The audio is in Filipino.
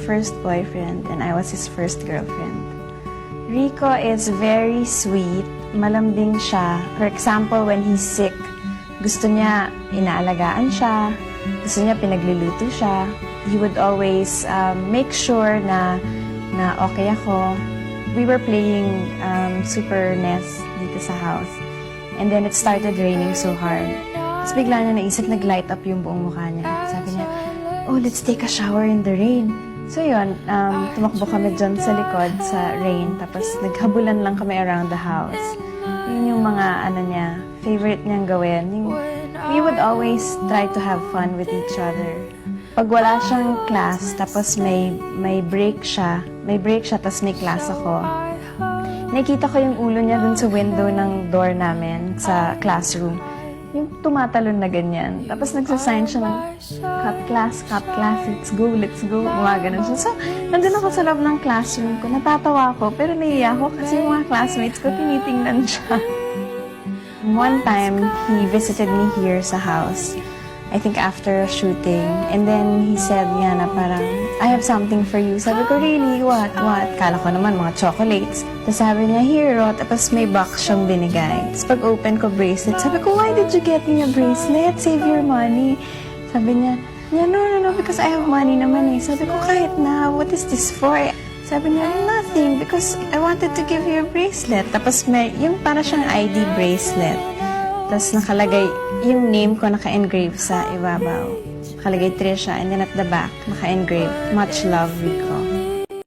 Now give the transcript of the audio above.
first boyfriend and I was his first girlfriend. Rico is very sweet, malambing siya. For example, when he's sick, gusto niya inaalagaan siya, gusto niya pinagluluto siya. He would always make sure na okay ako. We were playing Super NES dito sa house. And then it started raining so hard. Tapos bigla niya naisip, nag-light up yung buong mukha niya. Sabi niya, oh, let's take a shower in the rain. So yun, tumakbo kami dyan sa likod sa rain. Tapos naghabulan lang kami around the house. Yun yung mga niya, favorite niyang gawin. We would always try to have fun with each other. Pag wala siyang class, tapos may break siya, tapos may class ako, nakita ko yung ulo niya dun sa window ng door namin sa classroom. Yung tumatalon na ganyan. Tapos nagsasign siya ng cut class, let's go. Gumaganon siya. So, nandun ako sa loob ng classroom ko. Natatawa ako, pero naiiyak ako kasi yung mga classmates ko tinitingnan siya. One time, he visited me here sa house. I think after a shooting. And then, he said niya na parang, I have something for you. Sabi ko, really? What? Kala ko naman mga chocolates. Tapos sabi niya, here, tapos may box siyang binigay. Tapos pag open ko bracelet, sabi ko, why did you get me a bracelet? Save your money. Sabi niya, no, because I have money naman eh. Sabi ko, kahit na, what is this for? Sabi niya, nothing, because I wanted to give you a bracelet. Tapos may, yung para siyang ID bracelet. Tapos nakalagay, yung name ko naka-engrave sa ibabaw. Nakalagay Trisha, and then at the back, naka-engrave, much love, Rico.